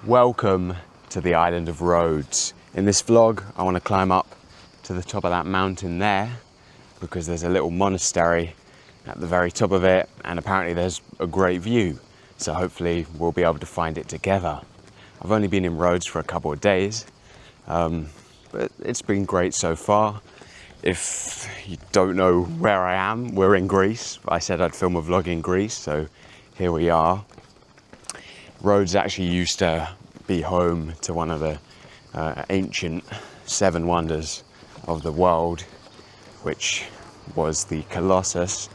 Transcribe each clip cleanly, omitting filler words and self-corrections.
Welcome to the Island of Rhodes. In this vlog, I want to climb up to the top of that mountain there because there's a little monastery at the very top of it, and apparently there's a great view. So hopefully we'll be able to find it together. I've only been in Rhodes for a couple of days, but it's been great so far. If you don't know where I am, we're in Greece. I said I'd film a vlog in Greece, so here we are. Rhodes actually used to be home to one of the ancient 7 wonders of the world, which was the Colossus,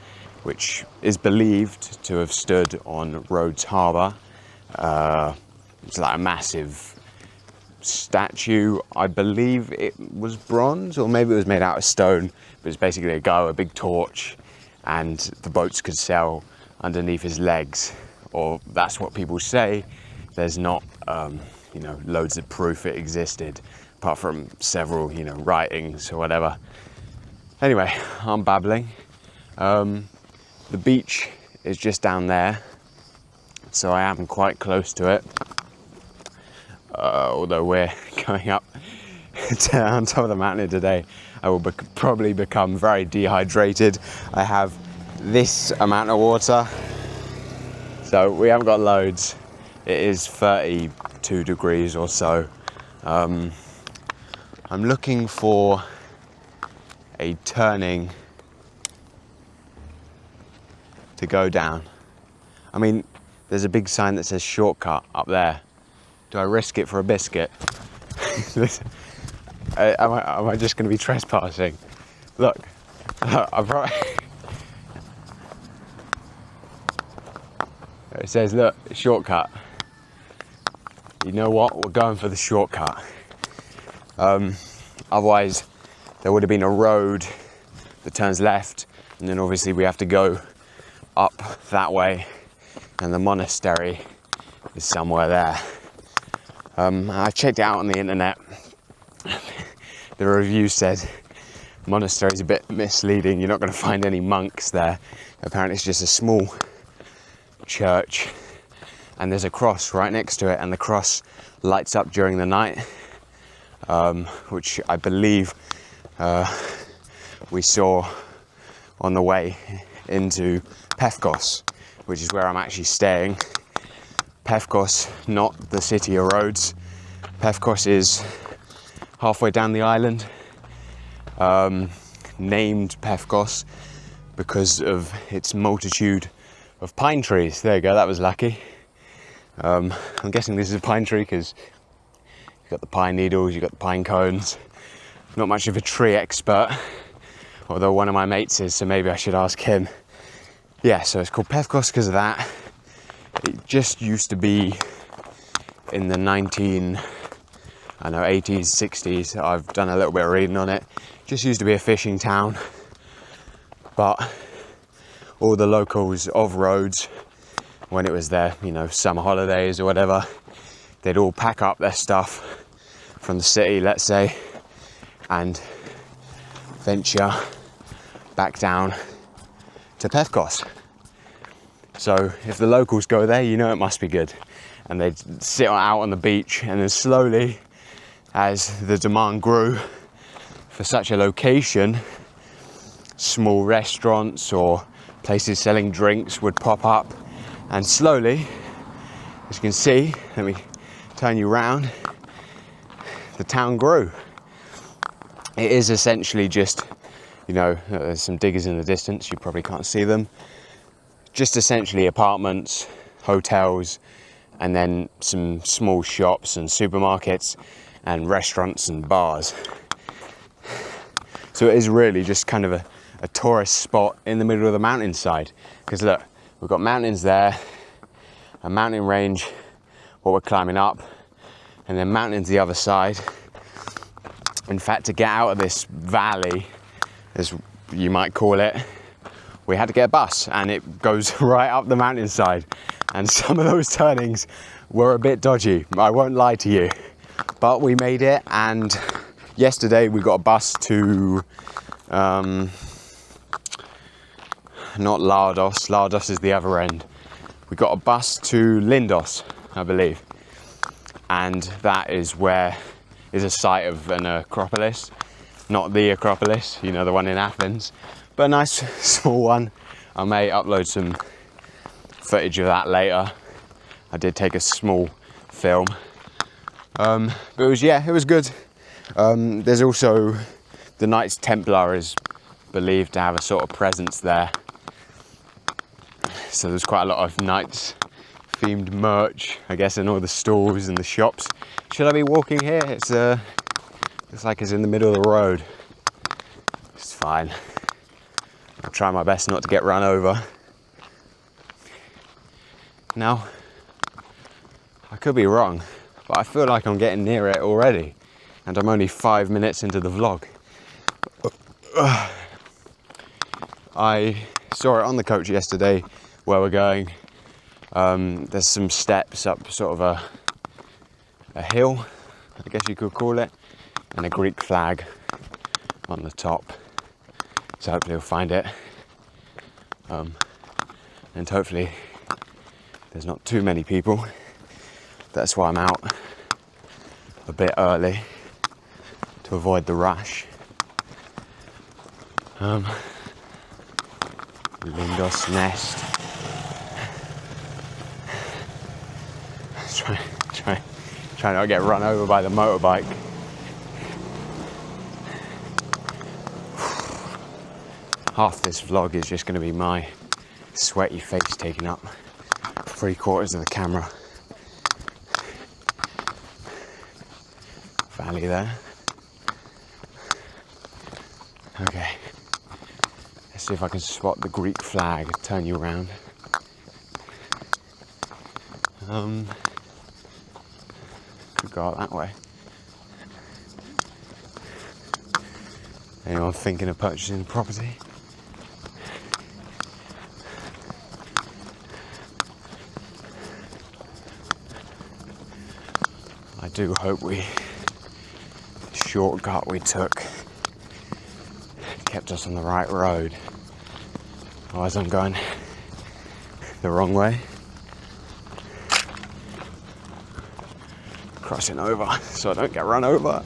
which is believed to have stood on Rhodes Harbour. It's like a massive statue. I believe it was bronze, or maybe it was made out of stone, but it's basically a guy with a big torch, and the boats could sail underneath his legs, or that's what people say. There's not, loads of proof it existed, apart from several, writings or whatever. Anyway, I'm babbling. The beach is just down there, so I am quite close to it. Although we're going up on top of the mountain today, I will probably become very dehydrated. I have this amount of water, so we haven't got loads. It is 32 degrees or so. I'm looking for a turning to go down. I mean, there's a big sign that says shortcut up there. Do I risk it for a biscuit? Am I just going to be trespassing? Look, it says, look, shortcut. You know what? We're going for the shortcut. Otherwise, there would have been a road that turns left, and then obviously we have to go up that way, and the monastery is somewhere there. I checked it out on the internet. The review said monastery is a bit misleading. You're not going to find any monks there. Apparently it's just a small church, and there's a cross right next to it, and the cross lights up during the night, which I believe we saw on the way into Pefkos, which is where I'm actually staying. Pefkos, not the city of Rhodes. Pefkos is halfway down the island, named Pefkos because of its multitude of pine trees. There you go, that was lucky. I'm guessing this is a pine tree because you've got the pine needles, you've got the pine cones. Not much of a tree expert, although one of my mates is, so maybe I should ask him. Yeah, so it's called Pefkos because of that. It just used to be in the 80s, 60s. I've done a little bit of reading on it. Just used to be a fishing town, but all the locals of Rhodes, when it was their, summer holidays or whatever, they'd all pack up their stuff from the city, let's say, and venture back down to Pefkos. So if the locals go there, it must be good. And they'd sit out on the beach, and then slowly, as the demand grew for such a location, small restaurants or places selling drinks would pop up, and slowly, as you can see, let me turn you around, the town grew. It is essentially just, there's some diggers in the distance, you probably can't see them, just essentially apartments, hotels, and then some small shops and supermarkets and restaurants and bars. So it is really just kind of a tourist spot in the middle of the mountainside. Because look, we've got mountains there, a mountain range, what we're climbing up, and then mountains the other side. In fact, to get out of this valley, as you might call it, we had to get a bus, and it goes right up the mountainside. And some of those turnings were a bit dodgy, I won't lie to you. But we made it, and yesterday we got a bus to not Lardos. Lardos is the other end. We got a bus to Lindos, I believe. and that is a site of an Acropolis, not the Acropolis, you know, the one in Athens, but a nice small one. I may upload some footage of that later. I did take a small film, but it was good. There's also the Knights Templar is believed to have a sort of presence there, so there's quite a lot of Knights themed merch, I guess, in all the stores and the shops. Should I be walking here? Looks like it's in the middle of the road. It's fine. I'll try my best not to get run over. Now, I could be wrong, but I feel like I'm getting near it already, and I'm only 5 minutes into the vlog. I saw it on the coach yesterday where we're going. There's some steps up sort of a hill, I guess you could call it, and a Greek flag on the top. So hopefully we'll find it. And hopefully there's not too many people. That's why I'm out a bit early, to avoid the rush. Lindos Nest. Try not to get run over by the motorbike. Half this vlog is just going to be my sweaty face taking up 3/4 of the camera. Valley there. Okay. Let's see if I can spot the Greek flag. Turn you around. Could go out that way. Anyone thinking of purchasing property? I do hope the shortcut we took kept us on the right road. Otherwise I'm going the wrong way. Crossing over so I don't get run over.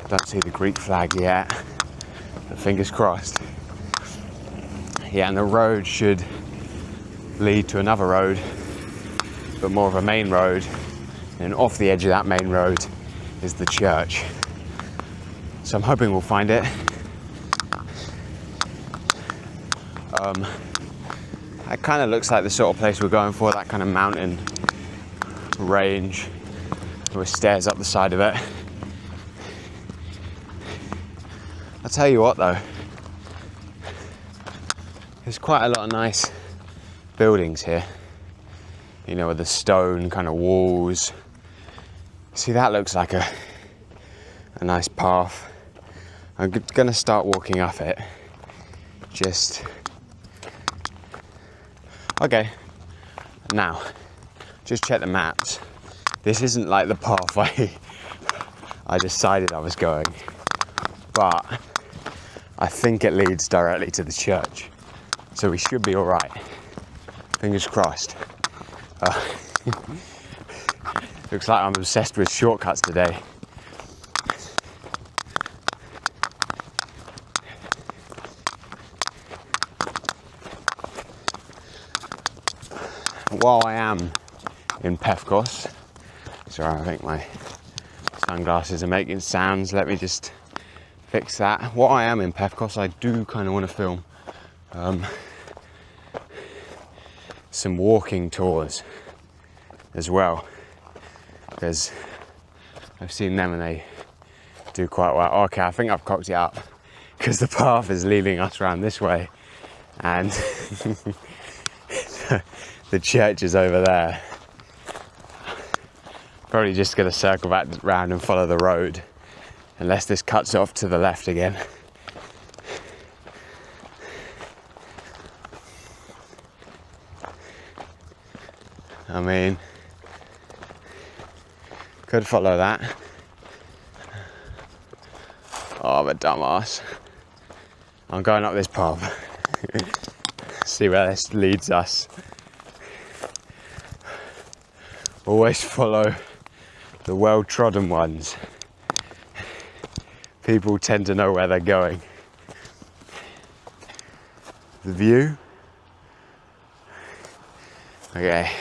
Don't see the Greek flag yet, but fingers crossed. Yeah, and the road should lead to another road, but more of a main road, and off the edge of that main road is the church. So I'm hoping we'll find it. It kind of looks like the sort of place we're going for, that kind of mountain range with stairs up the side of it. I'll tell you what though, there's quite a lot of nice buildings here, you know, with the stone kind of walls. See, that looks like a nice path. I'm gonna start walking up it. Okay, now, just check the maps. This isn't like the pathway I decided I was going, but I think it leads directly to the church. So we should be all right. Fingers crossed. Looks like I'm obsessed with shortcuts today. While I am in Pefkos, sorry, I think my sunglasses are making sounds. Let me just fix that. While I am in Pefkos, I do kind of want to film some walking tours as well, because I've seen them and they do quite well. Okay, I think I've cocked it up because the path is leading us around this way and the church is over there. Probably just going to circle back round and follow the road, unless this cuts off to the left again. I mean, could follow that. Oh, I'm a dumbass. I'm going up this pub. See where this leads us. Always follow the well-trodden ones. People tend to know where they're going. The view. Okay.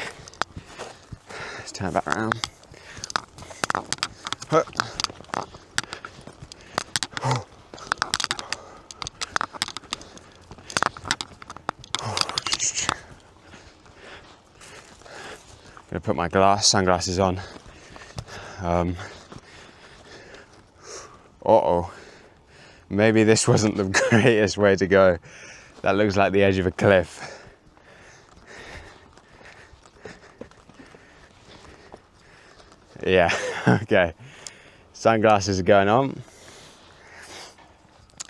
Let's turn back around. I'm gonna put my sunglasses on. Uh-oh. Maybe this wasn't the greatest way to go. That looks like the edge of a cliff. Yeah, okay. Sunglasses are going on.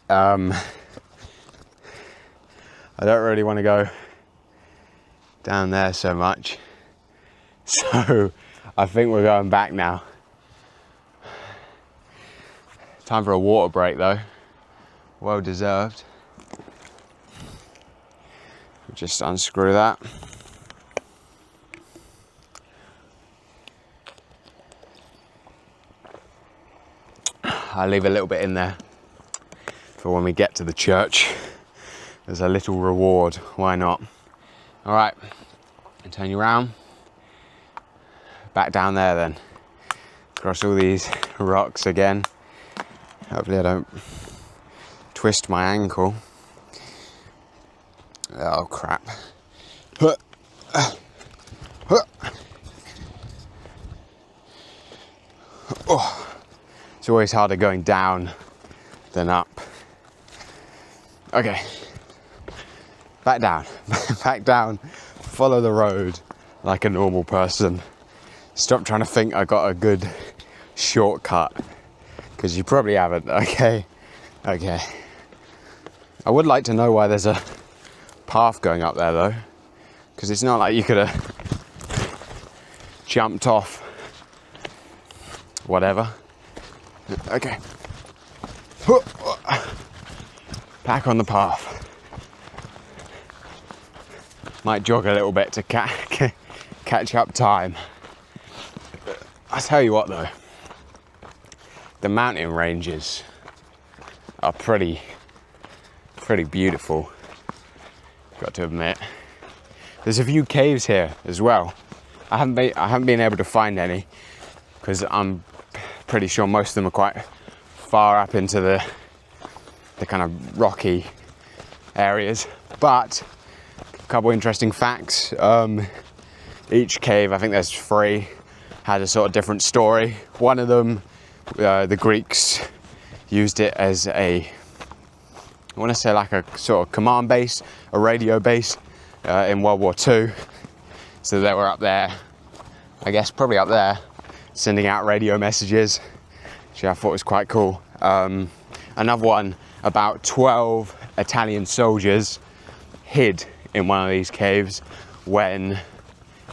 I don't really want to go down there so much. So I think we're going back now. Time for a water break though. Well deserved. Just unscrew that. I'll leave a little bit in there for when we get to the church. There's a little reward, why not? All right, and turn you around. Back down there then. Across all these rocks again. Hopefully I don't twist my ankle. Oh crap. Oh. It's always harder going down than up. Okay. Back down. Back down. Follow the road like a normal person. Stop trying to think I got a good shortcut, because you probably haven't. Okay. Okay. I would like to know why there's a path going up there though, because it's not like you could have jumped off whatever. Okay. Back on the path. Might jog a little bit to catch up time. I tell you what though, the mountain ranges are pretty beautiful, got to admit. There's a few caves here as well. I haven't been able to find any, because I'm pretty sure most of them are quite far up into the kind of rocky areas. But a couple interesting facts. Each cave, I think there's 3, had a sort of different story. One of them, the Greeks used it as I want to say like a sort of command base, a radio base in World War II. So they were up there, I guess probably up there, sending out radio messages, which I thought was quite cool. Another one, about 12 Italian soldiers hid in one of these caves when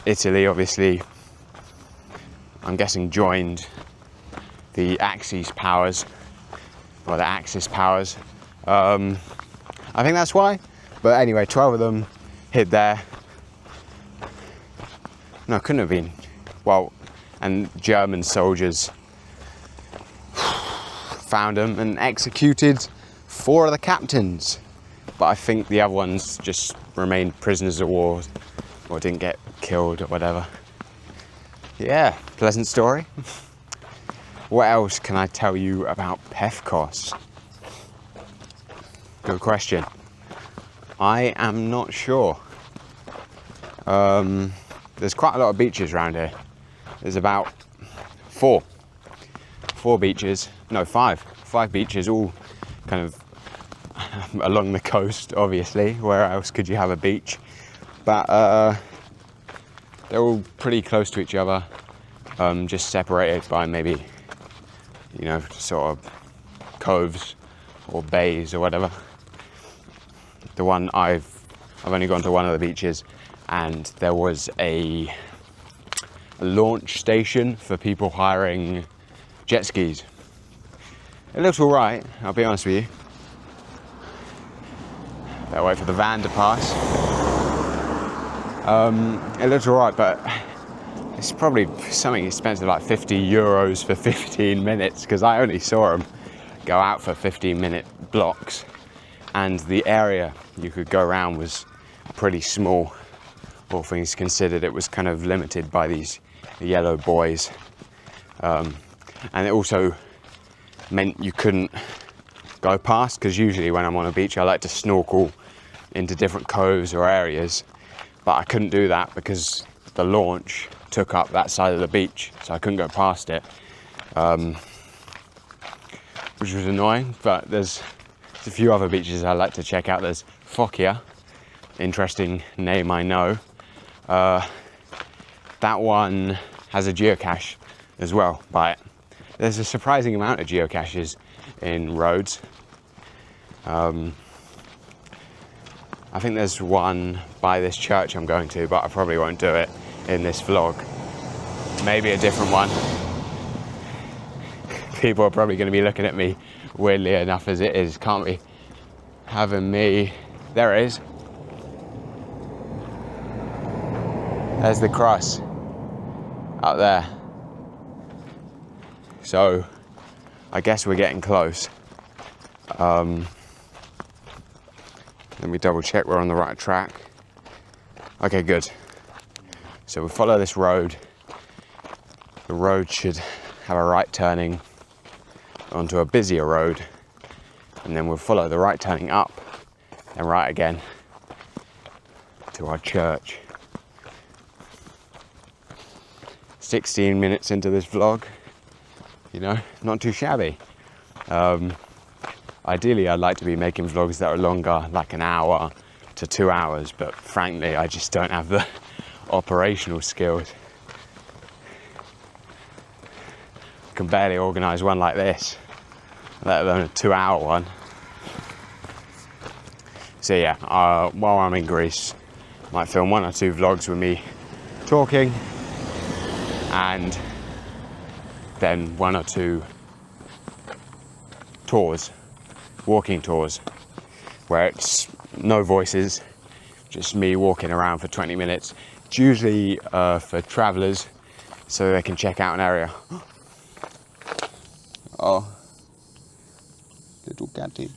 Italy, obviously, I'm guessing, joined the Axis powers, or the Axis powers. I think that's why. But anyway, 12 of them hid there. No, it couldn't have been. Well, and German soldiers found them and executed 4 of the captains. But I think the other ones just remained prisoners of war, or didn't get killed or whatever. Yeah, pleasant story. What else can I tell you about Pefkos? Good question. I am not sure. There's quite a lot of beaches around here. There's about 4 beaches, no 5 beaches, all kind of along the coast, obviously. Where else could you have a beach? But they're all pretty close to each other, just separated by maybe, you know, sort of coves or bays or whatever. The one I've only gone to one of the beaches, and there was a launch station for people hiring jet skis. It looks all right, I'll be honest with you. Better wait for the van to pass. It looks all right, but it's probably something expensive, like €50 for 15 minutes, because I only saw them go out for 15-minute blocks, and the area you could go around was pretty small. All things considered, it was kind of limited by these yellow buoys, and it also meant you couldn't go past, because usually when I'm on a beach I like to snorkel into different coves or areas, but I couldn't do that because the launch took up that side of the beach, so I couldn't go past it, which was annoying. But there's a few other beaches I like to check out. There's Pefkos, interesting name, I know. That one has a geocache as well, but there's a surprising amount of geocaches in Rhodes. I think there's one by this church I'm going to, but I probably won't do it in this vlog. Maybe a different one. People are probably going to be looking at me weirdly enough as it is. Can't be having me. There it is. There's the cross up there. So I guess we're getting close. Let me double check we're on the right track. Okay, good. So we'll follow this road. The road should have a right turning onto a busier road, and then we'll follow the right turning up, then right again to our church. 16 minutes into this vlog, you know, not too shabby. Ideally, I'd like to be making vlogs that are longer, like an hour to 2 hours, but frankly, I just don't have the operational skills. I can barely organise one like this, let alone a 2-hour one. So yeah, while I'm in Greece, I might film 1 or 2 vlogs with me talking, and then 1 or 2 tours, walking tours, where it's no voices, just me walking around for 20 minutes. It's usually for travellers, so they can check out an area. Oh, little catty.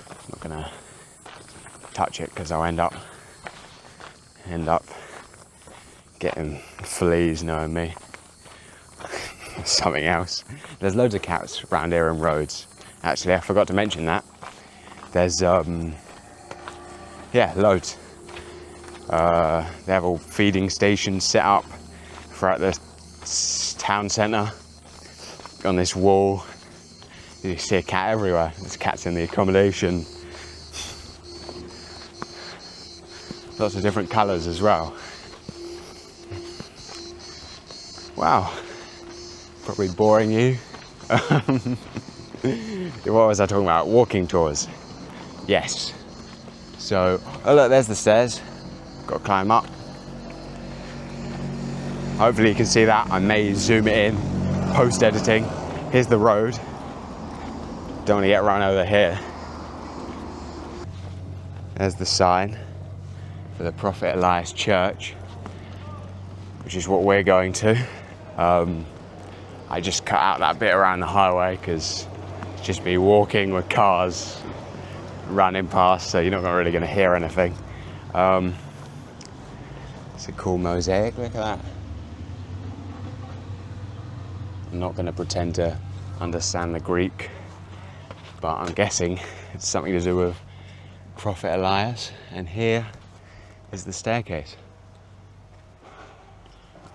I'm not gonna touch it because I'll end up getting fleas knowing me. Something else. There's loads of cats around here in Rhodes. Actually, I forgot to mention that. There's yeah, loads. They have all feeding stations set up throughout the town centre. On this wall, you see a cat everywhere. There's cats in the accommodation. Lots of different colours as well. Wow, probably boring you. What was I talking about? Walking tours. Yes. So, oh look, there's the stairs. Got to climb up. Hopefully you can see that. I may zoom it in post-editing. Here's the road. Don't want to get run over here. There's the sign for the Prophet Elias church, which is what we're going to. I just cut out that bit around the highway because it's just me walking with cars running past, so you're not really going to hear anything. It's a cool mosaic, look at that. I'm not going to pretend to understand the Greek, but I'm guessing it's something to do with Prophet Elias, and here is the staircase.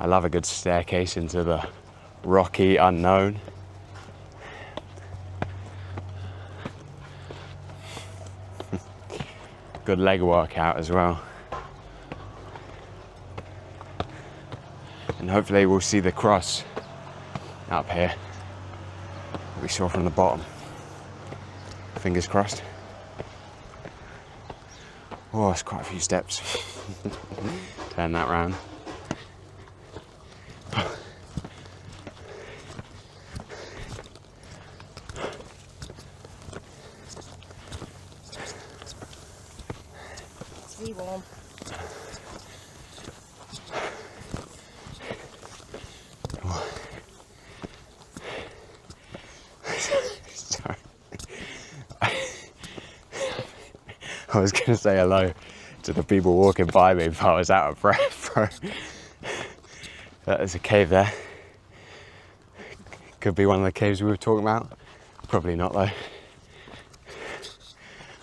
I love a good staircase into the rocky unknown. Good leg workout as well. And hopefully we'll see the cross up here that we saw from the bottom. Fingers crossed. Oh, it's quite a few steps. Turn that round. Be warm. Sorry. I was going to say hello to the people walking by me, but I was out of breath, bro. There's a cave there. Could be one of the caves we were talking about. Probably not though.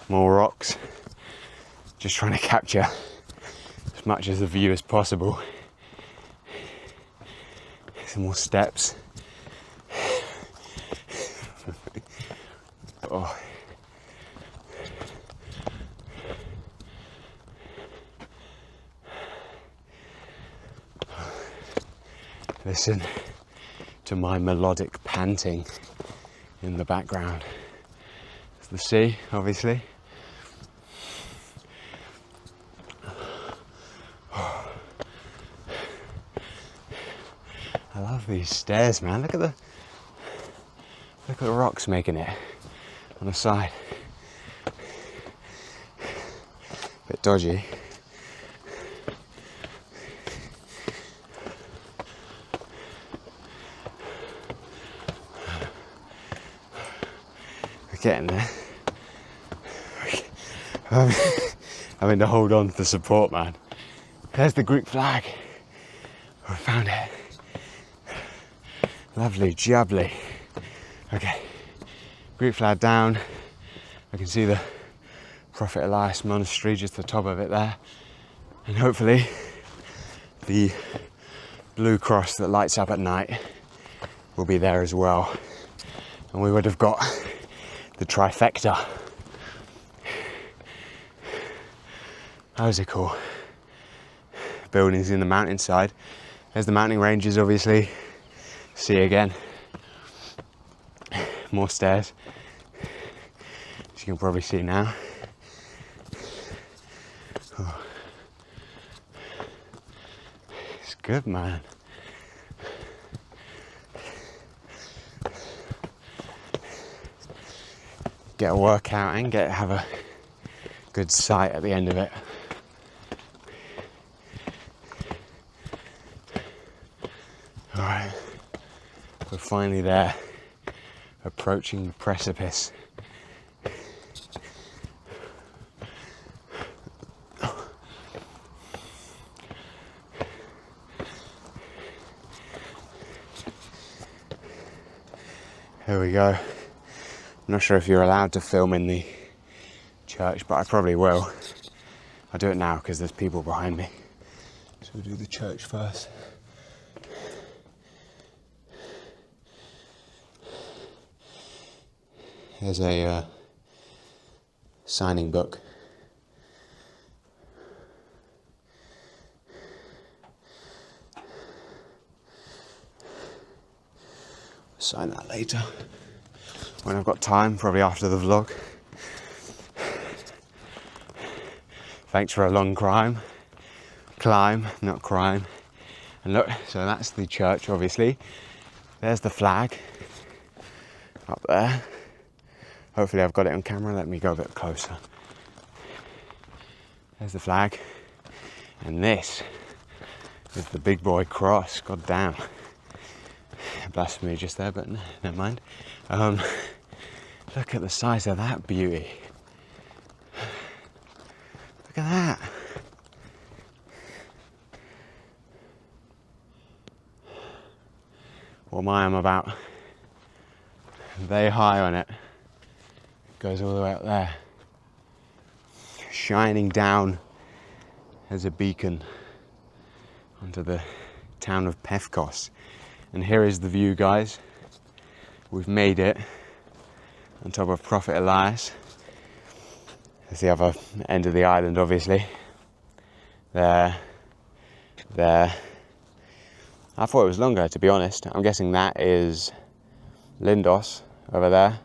More rocks. Just trying to capture as much of the view as possible. Some more steps. Oh. Listen to my melodic panting in the background. It's the sea, obviously. I love these stairs, man. Look at the rocks making it on the side. Bit dodgy. Getting there. Having to hold on for support, man. There's the Greek flag. I found it. Lovely, jubbly. Okay, Greek flag down. I can see the Prophet Elias Monastery just the top of it there. And hopefully the blue cross that lights up at night will be there as well. And we would have got the trifecta. Those are cool. Buildings in the mountainside. There's the mountain ranges, obviously. See again. More stairs. As you can probably see now. Oh. It's good, man. Get a workout and have a good sight at the end of it. Alright, we're finally there, approaching the precipice. Here we go. I'm not sure if you're allowed to film in the church, but I probably will. I'll do it now because there's people behind me. So we'll do the church first. There's a signing book. Sign that later. When I've got time, probably after the vlog. Thanks for a long climb, not crime. And look, so that's the church, obviously. There's the flag up there. Hopefully I've got it on camera. Let me go a bit closer. There's the flag. And this is the big boy cross. God damn. Blasphemy just there, but never mind. Look at the size of that beauty. Look at that. What I am about. Very high on it. Goes all the way up there. Shining down as a beacon onto the town of Pefkos. And here is the view, guys. We've made it on top of Prophet Elias. There's the other end of the island, obviously. There. I thought it was longer, to be honest. I'm guessing that is Lindos over there,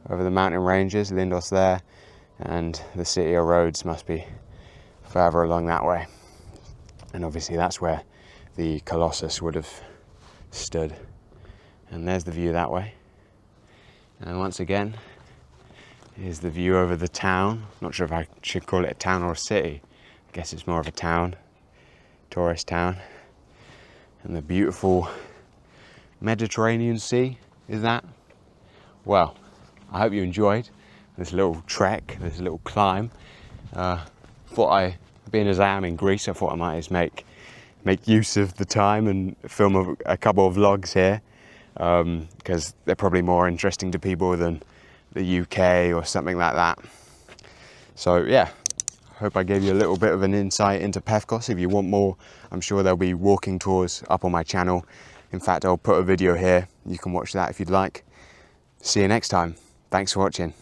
over the mountain ranges. Lindos there, and the city of Rhodes must be further along that way. And obviously that's where the Colossus would have stood. And there's the view that way. And once again, here's the view over the town. Not sure if I should call it a town or a city. guess it's more of a town, tourist town. And the beautiful Mediterranean Sea is that. Well, I hope you enjoyed this little trek, this little climb. Being as I am in Greece, I thought I might just make use of the time and film a couple of vlogs here, because they're probably more interesting to people than the UK or something like that. So yeah, hope I gave you a little bit of an insight into Pefkos. If you want more, I'm sure there'll be walking tours up on my channel. In fact, I'll put a video here. You can watch that if you'd like. See you next time. Thanks for watching.